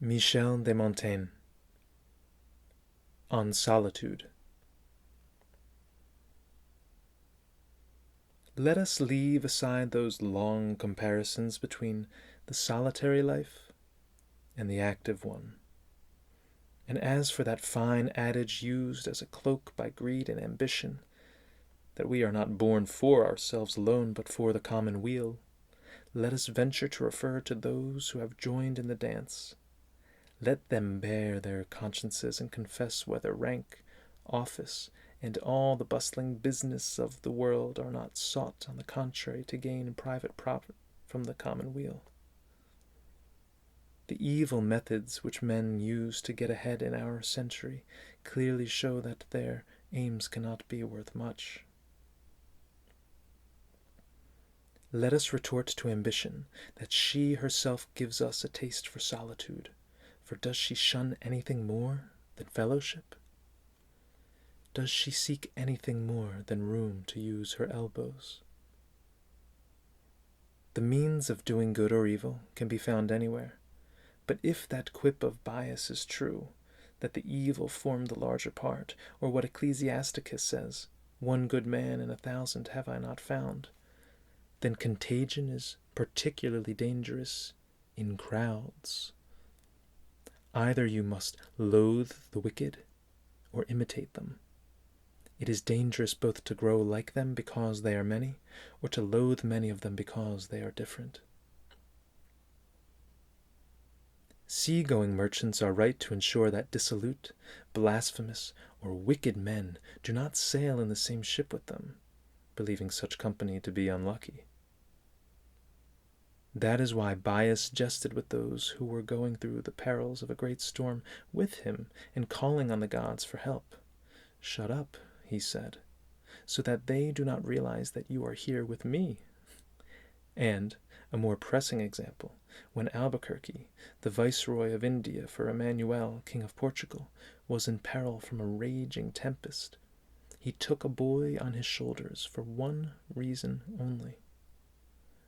Michel de Montaigne, on Solitude. Let us leave aside those long comparisons between the solitary life and the active one. And as for that fine adage used as a cloak by greed and ambition, that we are not born for ourselves alone, but for the common weal, let us venture to refer to those who have joined in the dance. Let them bare their consciences and confess whether rank, office, and all the bustling business of the world are not sought, on the contrary, to gain private profit from the common weal. The evil methods which men use to get ahead in our century clearly show that their aims cannot be worth much. Let us retort to ambition that she herself gives us a taste for solitude, for does she shun anything more than fellowship? Does she seek anything more than room to use her elbows? The means of doing good or evil can be found anywhere, but if that quip of bias is true, that the evil form the larger part, or what Ecclesiasticus says, 1 good man in 1,000 have I not found, then contagion is particularly dangerous in crowds. Either you must loathe the wicked or imitate them. It is dangerous both to grow like them because they are many, or to loathe many of them because they are different. Sea-going merchants are right to ensure that dissolute, blasphemous, or wicked men do not sail in the same ship with them, believing such company to be unlucky. That is why Bias jested with those who were going through the perils of a great storm with him and calling on the gods for help. "Shut up," he said, "so that they do not realize that you are here with me." And, a more pressing example, when Albuquerque, the viceroy of India for Emmanuel, King of Portugal, was in peril from a raging tempest, he took a boy on his shoulders for one reason only,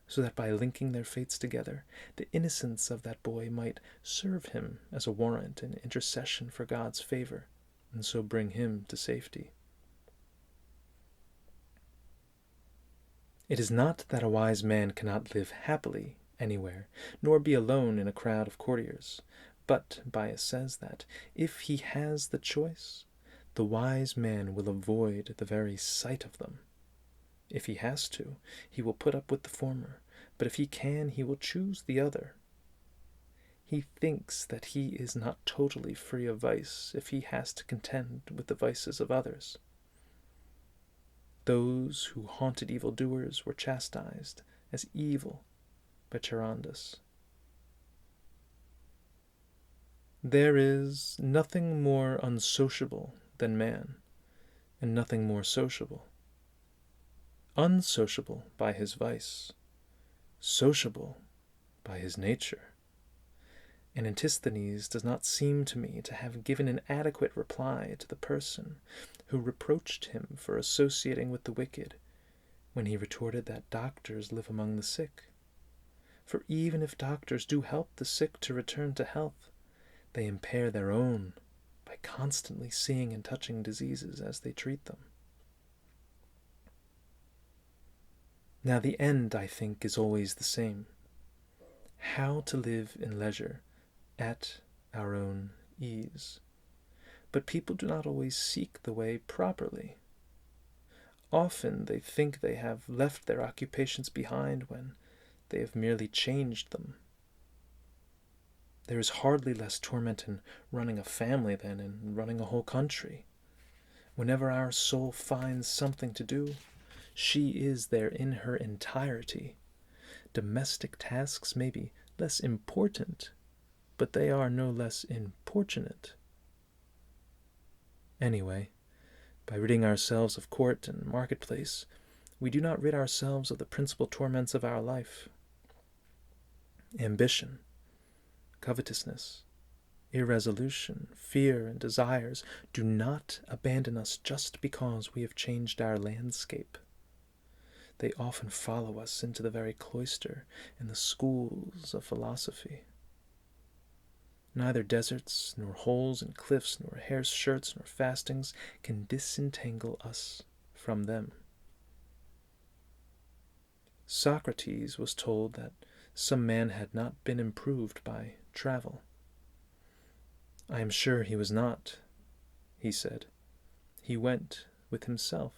so that by linking their fates together, the innocence of that boy might serve him as a warrant and intercession for God's favor, and so bring him to safety. It is not that a wise man cannot live happily anywhere, nor be alone in a crowd of courtiers, but Bias says that, if he has the choice, the wise man will avoid the very sight of them. If he has to, he will put up with the former, but if he can, he will choose the other. He thinks that he is not totally free of vice if he has to contend with the vices of others. Those who haunted evildoers were chastised as evil by Charondas. There is nothing more unsociable than man, and nothing more sociable. Unsociable by his vice, sociable by his nature. And Antisthenes does not seem to me to have given an adequate reply to the person who reproached him for associating with the wicked, when he retorted that doctors live among the sick. For even if doctors do help the sick to return to health, they impair their own by constantly seeing and touching diseases as they treat them. Now the end, I think, is always the same: how to live in leisure, at our own ease. But people do not always seek the way properly. Often they think they have left their occupations behind when they have merely changed them. There is hardly less torment in running a family than in running a whole country. Whenever our soul finds something to do, she is there in her entirety. Domestic tasks may be less important, but they are no less importunate. Anyway, by ridding ourselves of court and marketplace, we do not rid ourselves of the principal torments of our life. Ambition, covetousness, irresolution, fear, and desires do not abandon us just because we have changed our landscape. They often follow us into the very cloister and the schools of philosophy. Neither deserts, nor holes in cliffs, nor hair shirts, nor fastings can disentangle us from them. Socrates was told that some man had not been improved by travel. I am sure he was not, he said. He went with himself.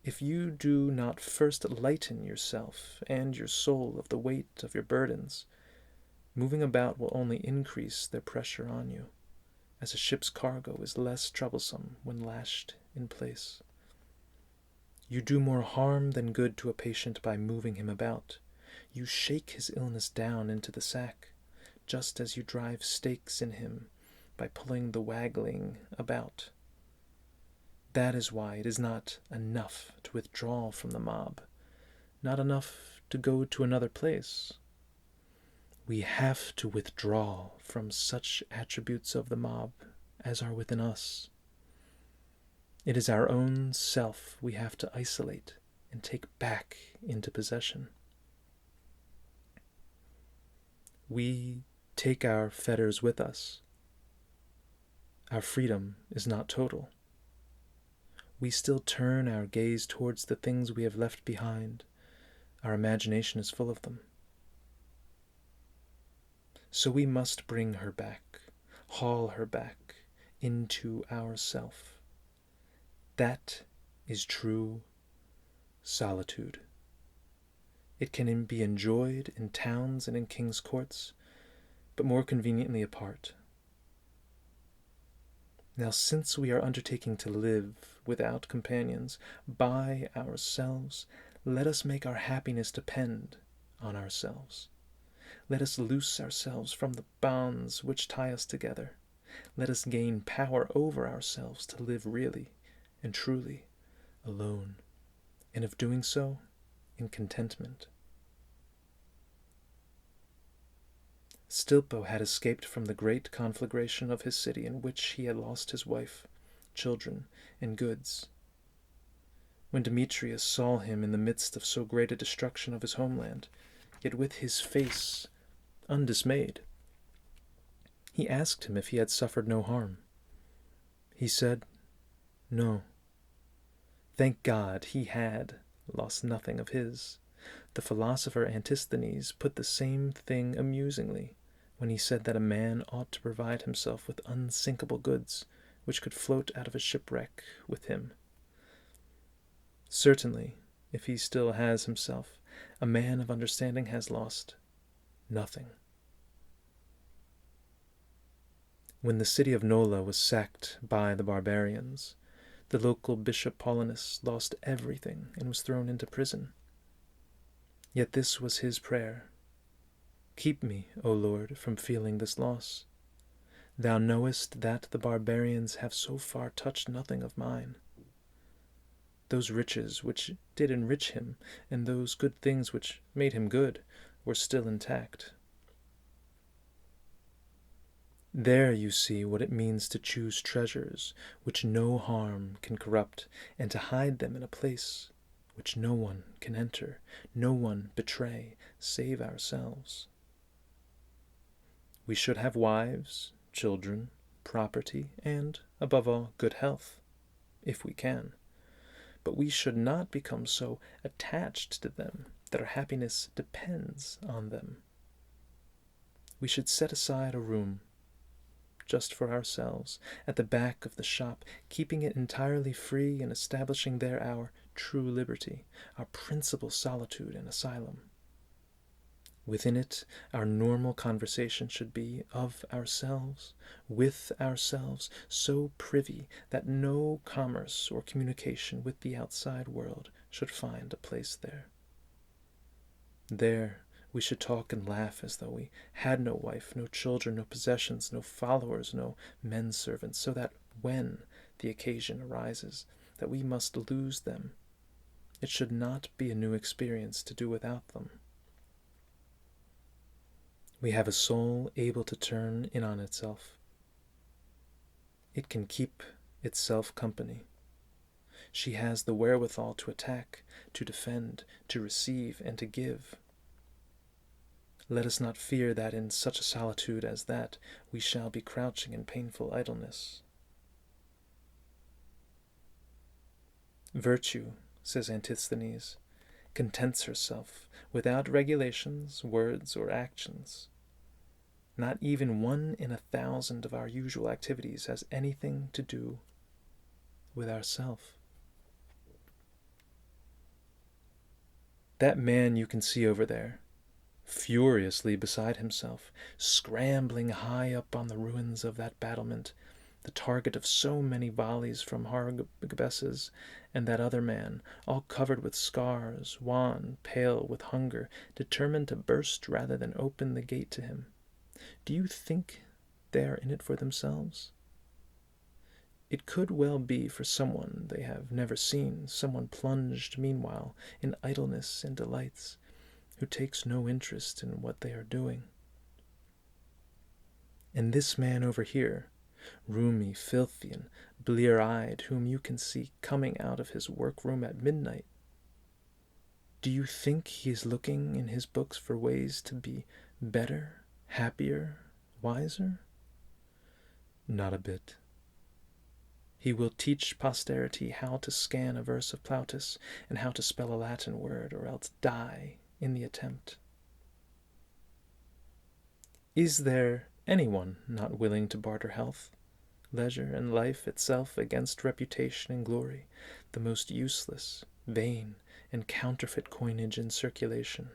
If you do not first lighten yourself and your soul of the weight of your burdens, moving about will only increase their pressure on you, as a ship's cargo is less troublesome when lashed in place. You do more harm than good to a patient by moving him about. You shake his illness down into the sack, just as you drive stakes in him by pulling the waggling about. That is why it is not enough to withdraw from the mob, not enough to go to another place. We have to withdraw from such attributes of the mob as are within us. It is our own self we have to isolate and take back into possession. We take our fetters with us. Our freedom is not total. We still turn our gaze towards the things we have left behind. Our imagination is full of them. So we must bring her back, haul her back into ourself. That is true solitude. It can be enjoyed in towns and in king's courts, but more conveniently apart. Now, since we are undertaking to live without companions, by ourselves, let us make our happiness depend on ourselves. Let us loose ourselves from the bonds which tie us together. Let us gain power over ourselves to live really and truly alone, and of doing so in contentment. Stilpo had escaped from the great conflagration of his city, in which he had lost his wife, children, and goods. When Demetrius saw him in the midst of so great a destruction of his homeland, yet with his face undismayed, he asked him if he had suffered no harm. He said, no. Thank God he had lost nothing of his. The philosopher Antisthenes put the same thing amusingly when he said that a man ought to provide himself with unsinkable goods which could float out of a shipwreck with him. Certainly, if he still has himself, a man of understanding has lost nothing. When the city of Nola was sacked by the barbarians, the local bishop Paulinus lost everything and was thrown into prison. Yet this was his prayer: keep me, O Lord, from feeling this loss. Thou knowest that the barbarians have so far touched nothing of mine. Those riches which did enrich him, and those good things which made him good, were still intact. There you see what it means to choose treasures which no harm can corrupt, and to hide them in a place which no one can enter, no one betray, save ourselves. We should have wives, children, property, and, above all, good health, if we can. But we should not become so attached to them that our happiness depends on them. We should set aside a room just for ourselves, at the back of the shop, keeping it entirely free and establishing there our true liberty, our principal solitude and asylum. Within it, our normal conversation should be of ourselves, with ourselves, so privy that no commerce or communication with the outside world should find a place there. There we should talk and laugh as though we had no wife, no children, no possessions, no followers, no men servants, so that when the occasion arises that we must lose them, it should not be a new experience to do without them. We have a soul able to turn in on itself. It can keep itself company. She has the wherewithal to attack, to defend, to receive, and to give. Let us not fear that in such a solitude as that we shall be crouching in painful idleness. Virtue, says Antisthenes, contents herself without regulations, words, or actions. Not even 1 in 1,000 of our usual activities has anything to do with ourself. That man you can see over there, furiously beside himself, scrambling high up on the ruins of that battlement, the target of so many volleys from harquebuses, and that other man, all covered with scars, wan, pale with hunger, determined to burst rather than open the gate to him. Do you think they are in it for themselves? It could well be for someone they have never seen, someone plunged meanwhile in idleness and delights, who takes no interest in what they are doing. And this man over here, roomy, filthy, and blear-eyed, whom you can see coming out of his workroom at midnight, do you think he is looking in his books for ways to be better, happier, wiser? Not a bit. He will teach posterity how to scan a verse of Plautus and how to spell a Latin word, or else die in the attempt. Is there anyone not willing to barter health, leisure, and life itself against reputation and glory, the most useless, vain, and counterfeit coinage in circulation?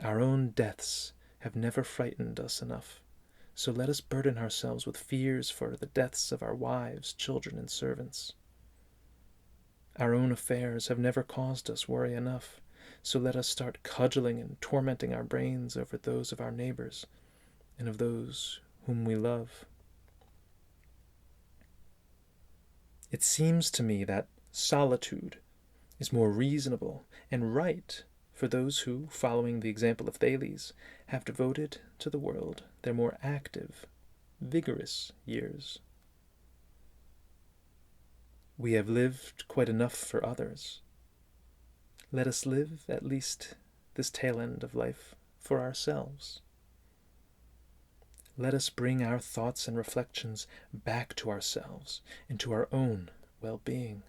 Our own deaths have never frightened us enough, so let us burden ourselves with fears for the deaths of our wives, children, and servants. Our own affairs have never caused us worry enough, so let us start cudgeling and tormenting our brains over those of our neighbors and of those whom we love. It seems to me that solitude is more reasonable and right for those who, following the example of Thales, have devoted to the world their more active, vigorous years. We have lived quite enough for others. Let us live at least this tail end of life for ourselves. Let us bring our thoughts and reflections back to ourselves and to our own well-being.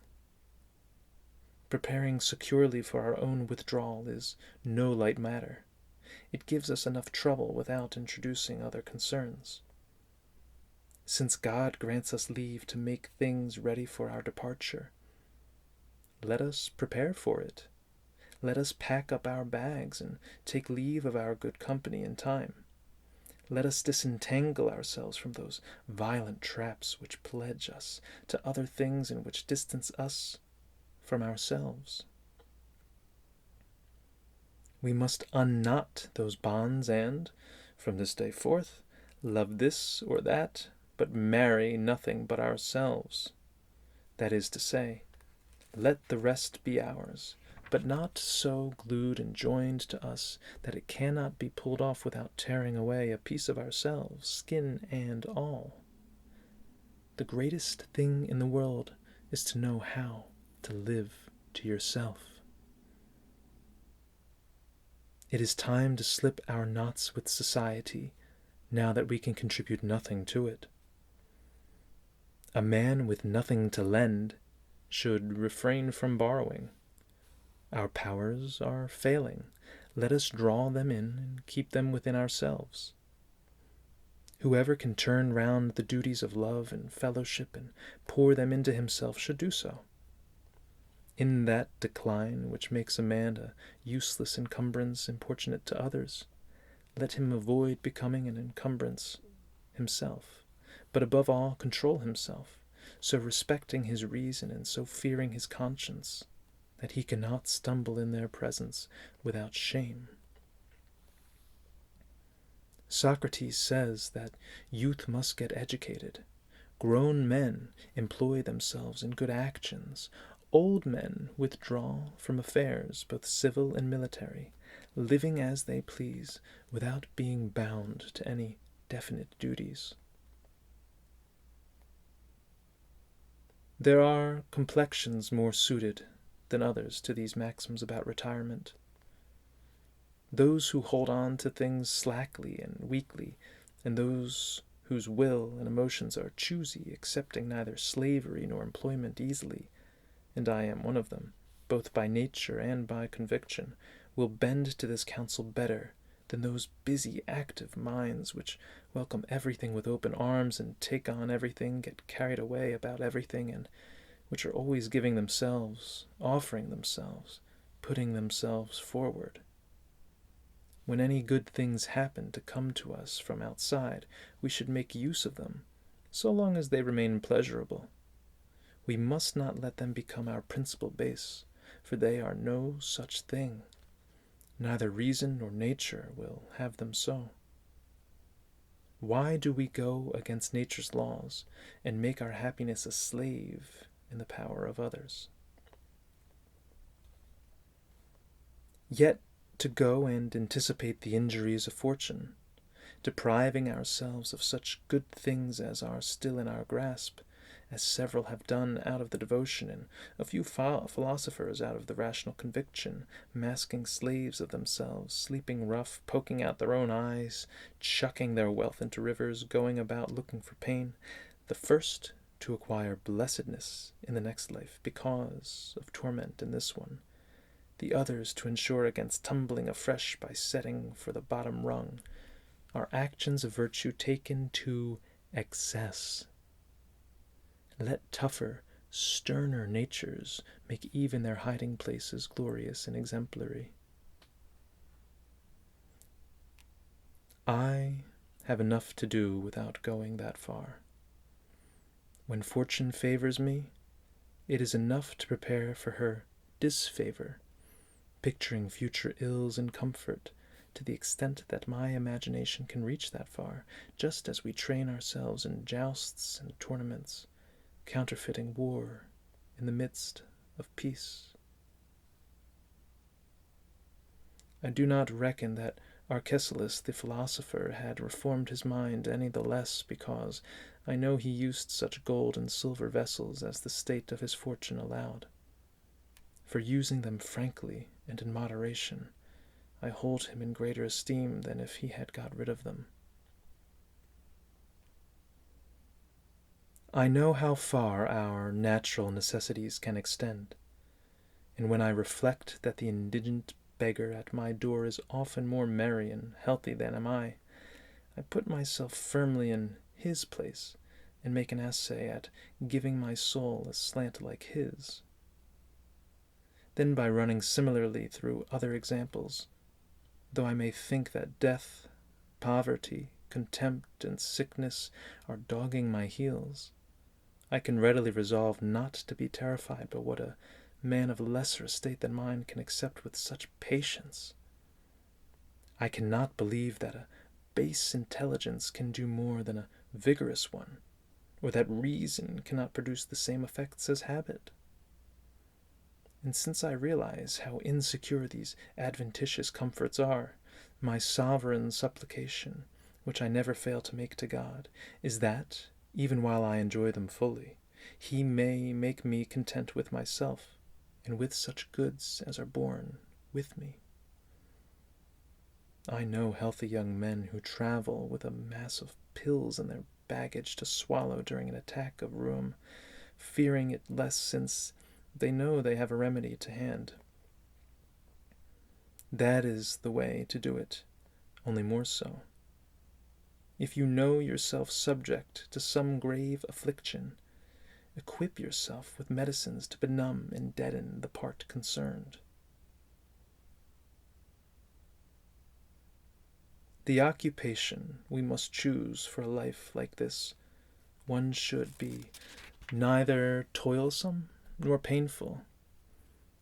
Preparing securely for our own withdrawal is no light matter. It gives us enough trouble without introducing other concerns. Since God grants us leave to make things ready for our departure, let us prepare for it. Let us pack up our bags and take leave of our good company in time. Let us disentangle ourselves from those violent traps which pledge us to other things and which distance us from ourselves. We must unknot those bonds and, from this day forth, love this or that, but marry nothing but ourselves. That is to say, let the rest be ours, but not so glued and joined to us that it cannot be pulled off without tearing away a piece of ourselves, skin and all. The greatest thing in the world is to know how to live to yourself. It is time to slip our knots with society, now that we can contribute nothing to it. A man with nothing to lend should refrain from borrowing. Our powers are failing. Let us draw them in and keep them within ourselves. Whoever can turn round the duties of love and fellowship and pour them into himself should do so. In that decline which makes a man a useless encumbrance importunate to others, let him avoid becoming an encumbrance himself, but above all control himself, so respecting his reason and so fearing his conscience, that he cannot stumble in their presence without shame. Socrates says that youth must get educated. Grown men employ themselves in good actions. Old men withdraw from affairs, both civil and military, living as they please, without being bound to any definite duties. There are complexions more suited than others to these maxims about retirement. those who hold on to things slackly and weakly, and those whose will and emotions are choosy, accepting neither slavery nor employment easily, and I am one of them, both by nature and by conviction, will bend to this counsel better than those busy, active minds which welcome everything with open arms and take on everything, get carried away about everything, and which are always giving themselves, offering themselves, putting themselves forward. When any good things happen to come to us from outside, we should make use of them, so long as they remain pleasurable. We must not let them become our principal base, for they are no such thing. Neither reason nor nature will have them so. Why do we go against nature's laws and make our happiness a slave in the power of others? Yet to go and anticipate the injuries of fortune, depriving ourselves of such good things as are still in our grasp, as several have done out of the devotion, and a few philosophers out of the rational conviction, masking slaves of themselves, sleeping rough, poking out their own eyes, chucking their wealth into rivers, going about looking for pain, the first to acquire blessedness in the next life because of torment in this one, the others to ensure against tumbling afresh by setting for the bottom rung, are actions of virtue taken to excess. Let tougher, sterner natures make even their hiding places glorious and exemplary. I have enough to do without going that far. When fortune favors me, it is enough to prepare for her disfavor, picturing future ills and comfort to the extent that my imagination can reach that far, just as we train ourselves in jousts and tournaments, counterfeiting war in the midst of peace. I do not reckon that Arcesilas the philosopher had reformed his mind any the less because I know he used such gold and silver vessels as the state of his fortune allowed. For using them frankly and in moderation, I hold him in greater esteem than if he had got rid of them. I know how far our natural necessities can extend, and when I reflect that the indigent beggar at my door is often more merry and healthy than am I put myself firmly in his place and make an essay at giving my soul a slant like his. Then by running similarly through other examples, though I may think that death, poverty, contempt, and sickness are dogging my heels, I can readily resolve not to be terrified by what a man of lesser estate than mine can accept with such patience. I cannot believe that a base intelligence can do more than a vigorous one, or that reason cannot produce the same effects as habit. And since I realize how insecure these adventitious comforts are, my sovereign supplication, which I never fail to make to God, is that, even while I enjoy them fully, he may make me content with myself, and with such goods as are born with me. I know healthy young men who travel with a mass of pills in their baggage to swallow during an attack of rheum, fearing it less since they know they have a remedy to hand. That is the way to do it, only more so. If you know yourself subject to some grave affliction, equip yourself with medicines to benumb and deaden the part concerned. The occupation we must choose for a life like this, one should be neither toilsome nor painful.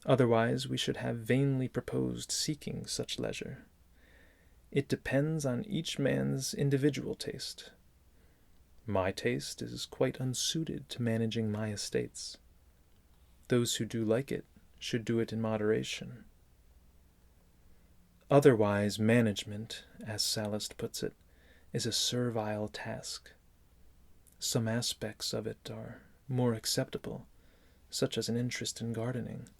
Otherwise we should have vainly proposed seeking such leisure. It depends on each man's individual taste. My taste is quite unsuited to managing my estates. Those who do like it should do it in moderation. Otherwise management, as Sallust puts it, is a servile task. Some aspects of it are more acceptable, such as an interest in gardening,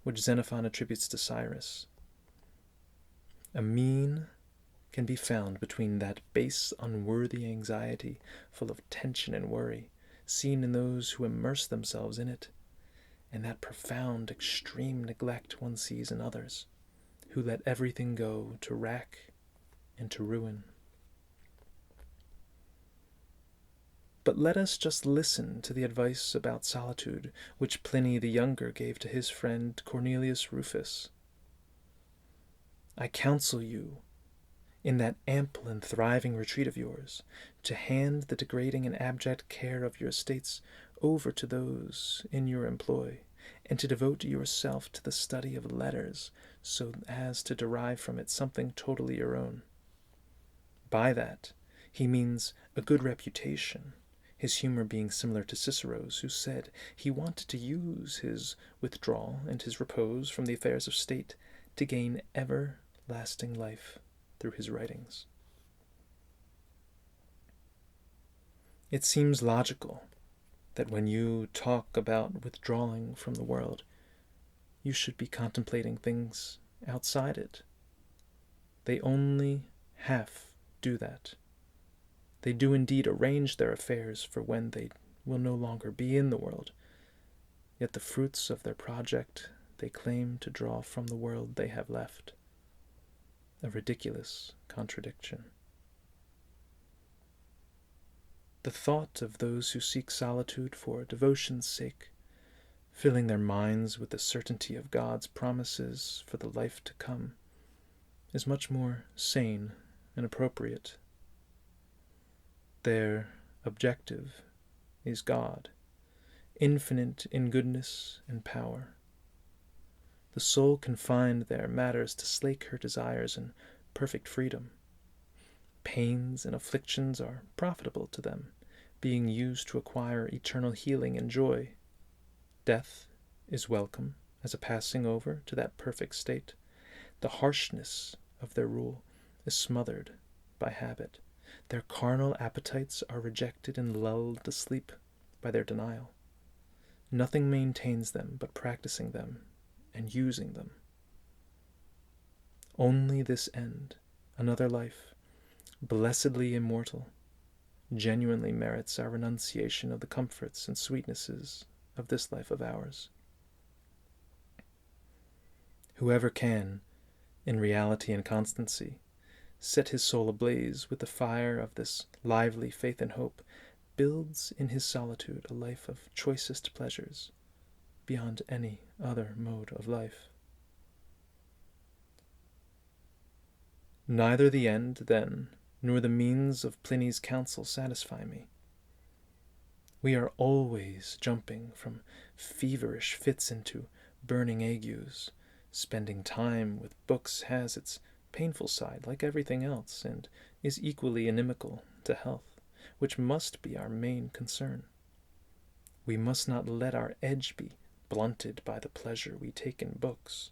which Xenophon attributes to Cyrus. A mean can be found between that base, unworthy anxiety, full of tension and worry, seen in those who immerse themselves in it, and that profound, extreme neglect one sees in others, who let everything go to rack and to ruin. But let us just listen to the advice about solitude which Pliny the Younger gave to his friend Cornelius Rufus. I counsel you, in that ample and thriving retreat of yours, to hand the degrading and abject care of your estates over to those in your employ, and to devote yourself to the study of letters, so as to derive from it something totally your own. By that he means a good reputation, his humor being similar to Cicero's, who said he wanted to use his withdrawal and his repose from the affairs of state to gain everlasting life through his writings. It seems logical that when you talk about withdrawing from the world, you should be contemplating things outside it. They only half do that. They do indeed arrange their affairs for when they will no longer be in the world, yet the fruits of their project they claim to draw from the world they have left. A ridiculous contradiction. The thought of those who seek solitude for devotion's sake, filling their minds with the certainty of God's promises for the life to come, is much more sane and appropriate. Their objective is God, infinite in goodness and power. The soul confined there matters to slake her desires in perfect freedom. Pains and afflictions are profitable to them, being used to acquire eternal healing and joy. Death is welcome as a passing over to that perfect state. The harshness of their rule is smothered by habit. Their carnal appetites are rejected and lulled to sleep by their denial. Nothing maintains them but practicing them and using them. Only this end, another life, blessedly immortal, genuinely merits our renunciation of the comforts and sweetnesses of this life of ours. Whoever can, in reality and constancy, set his soul ablaze with the fire of this lively faith and hope, builds in his solitude a life of choicest pleasures, beyond any other mode of life. Neither the end, then, nor the means of Pliny's counsel satisfy me. We are always jumping from feverish fits into burning agues. Spending time with books has its painful side, like everything else, and is equally inimical to health, which must be our main concern. We must not let our edge be blunted by the pleasure we take in books.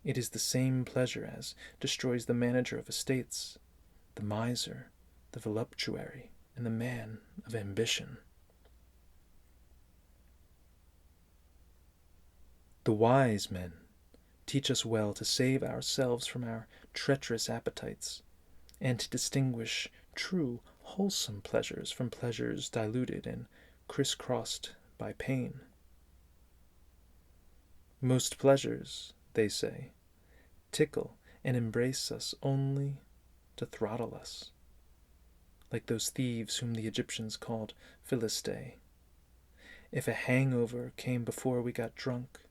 It is the same pleasure as destroys the manager of estates, the miser, the voluptuary, and the man of ambition. The wise men teach us well to save ourselves from our treacherous appetites, and to distinguish true, wholesome pleasures from pleasures diluted and crisscrossed by pain. Most pleasures, they say, tickle and embrace us only to throttle us, like those thieves whom the Egyptians called Philistei. If a hangover came before we got drunk,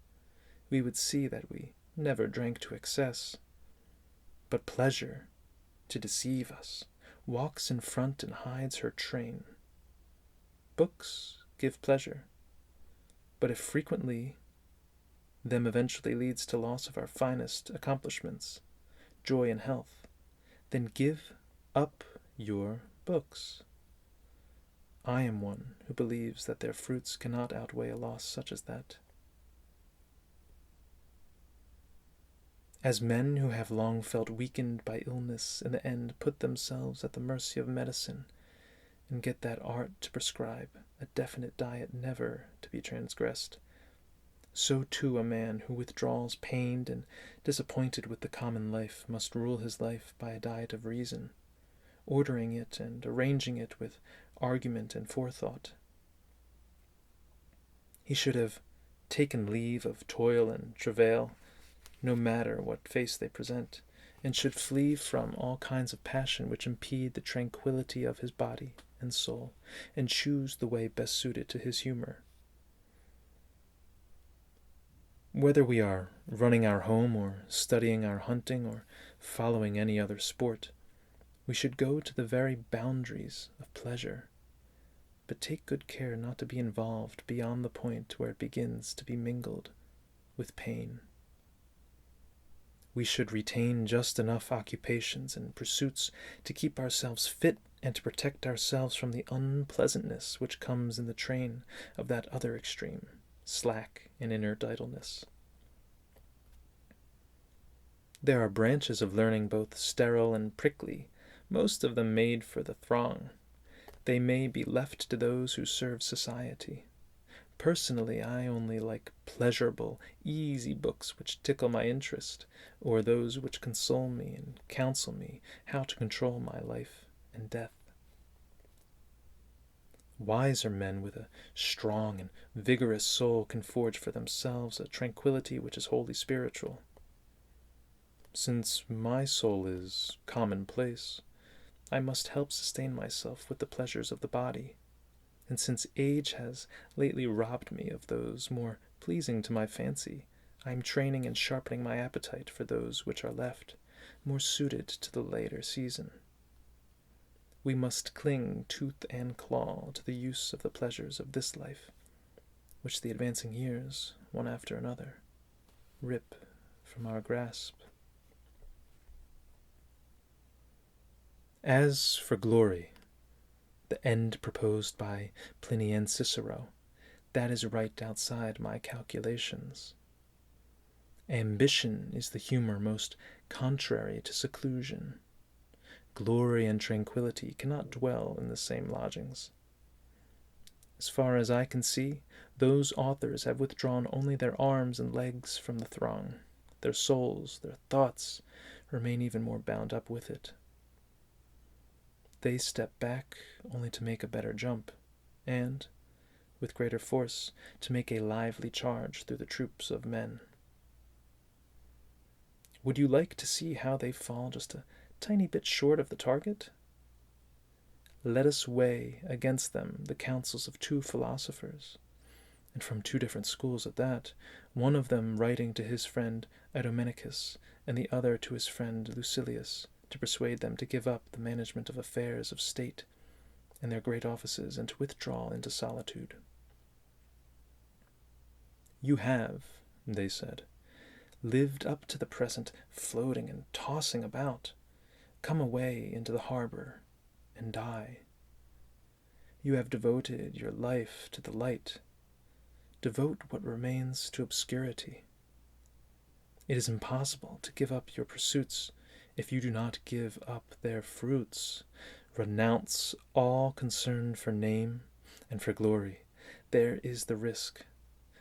we would see that we never drank to excess. But pleasure, to deceive us, walks in front and hides her train. Books give pleasure, but if frequently, them eventually leads to loss of our finest accomplishments, joy and health, then give up your books. I am one who believes that their fruits cannot outweigh a loss such as that. As men who have long felt weakened by illness in the end put themselves at the mercy of medicine and get that art to prescribe a definite diet never to be transgressed, So too a man who withdraws pained and disappointed with the common life must rule his life by a diet of reason, ordering it and arranging it with argument and forethought. He should have taken leave of toil and travail, no matter what face they present, and should flee from all kinds of passion which impede the tranquillity of his body and soul, and choose the way best suited to his humor. Whether we are running our home or studying our hunting or following any other sport, we should go to the very boundaries of pleasure, but take good care not to be involved beyond the point where it begins to be mingled with pain. We should retain just enough occupations and pursuits to keep ourselves fit and to protect ourselves from the unpleasantness which comes in the train of that other extreme, slack and inert idleness. There are branches of learning both sterile and prickly, most of them made for the throng. They may be left to those who serve society. Personally, I only like pleasurable, easy books which tickle my interest, or those which console me and counsel me how to control my life and death. Wiser men with a strong and vigorous soul can forge for themselves a tranquillity which is wholly spiritual. Since my soul is commonplace, I must help sustain myself with the pleasures of the body, and since age has lately robbed me of those more pleasing to my fancy, I am training and sharpening my appetite for those which are left, more suited to the later season. We must cling tooth and claw to the use of the pleasures of this life, which the advancing years, one after another, rip from our grasp. As for glory, the end proposed by Pliny and Cicero, that is right outside my calculations. Ambition is the humor most contrary to seclusion. Glory and tranquillity cannot dwell in the same lodgings. As far as I can see, those authors have withdrawn only their arms and legs from the throng. Their souls, their thoughts, remain even more bound up with it. They step back only to make a better jump, and, with greater force, to make a lively charge through the troops of men. Would you like to see how they fall just a tiny bit short of the target? Let us weigh against them the counsels of two philosophers, and from two different schools at that, one of them writing to his friend Idomenicus, and the other to his friend Lucilius, to persuade them to give up the management of affairs of state and their great offices, and to withdraw into solitude. You have, they said, lived up to the present, floating and tossing about. Come away into the harbor and die. You have devoted your life to the light. Devote what remains to obscurity. It is impossible to give up your pursuits if you do not give up their fruits. Renounce all concern for name and for glory. There is the risk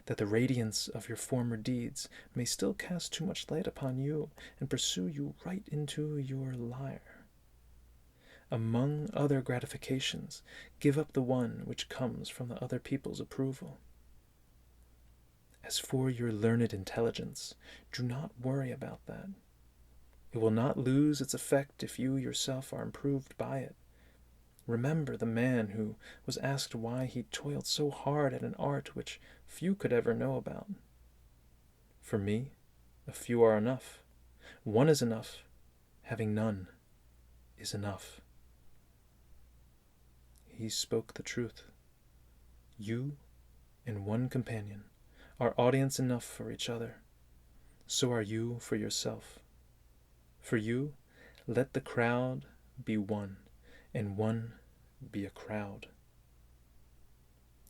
that the radiance of your former deeds may still cast too much light upon you and pursue you right into your lyre. Among other gratifications, give up the one which comes from the other people's approval. As for your learned intelligence, do not worry about that. It will not lose its effect if you yourself are improved by it. Remember the man who was asked why he toiled so hard at an art which few could ever know about. For me, a few are enough. One is enough. Having none is enough. He spoke the truth. You and one companion are audience enough for each other. So are you for yourself. For you, let the crowd be one, and one be a crowd.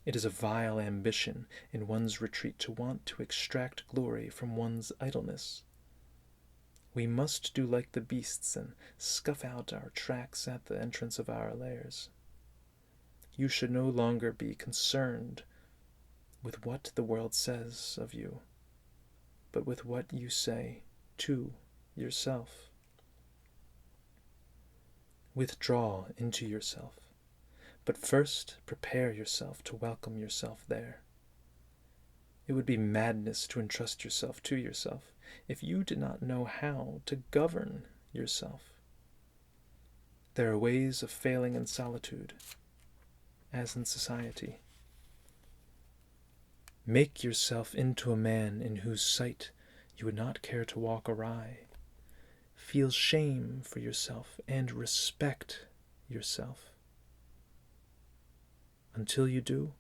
It is a vile ambition in one's retreat to want to extract glory from one's idleness. We must do like the beasts and scuff out our tracks at the entrance of our lairs. You should no longer be concerned with what the world says of you, but with what you say to yourself. Withdraw into yourself, but first prepare yourself to welcome yourself there. It would be madness to entrust yourself to yourself if you did not know how to govern yourself. There are ways of failing in solitude, as in society. Make yourself into a man in whose sight you would not care to walk awry. Feel shame for yourself and respect yourself. Until you do,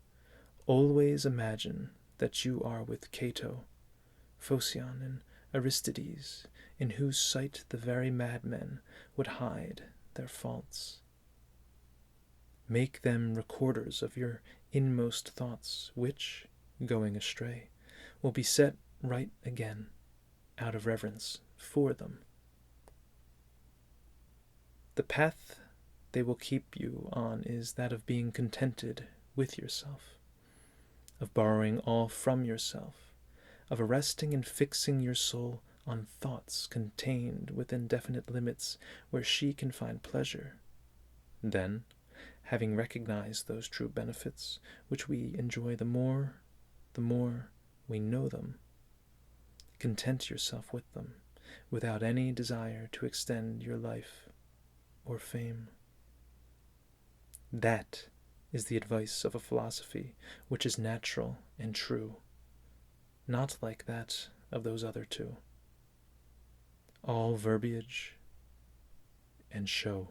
always imagine that you are with Cato, Phocion, and Aristides, in whose sight the very madmen would hide their faults. Make them recorders of your inmost thoughts, which, going astray, will be set right again out of reverence for them. The path they will keep you on is that of being contented with yourself, of borrowing all from yourself, of arresting and fixing your soul on thoughts contained within definite limits where she can find pleasure. Then, having recognized those true benefits which we enjoy the more we know them, content yourself with them, without any desire to extend your life or fame. That is the advice of a philosophy which is natural and true, not like that of those other two, all verbiage and show.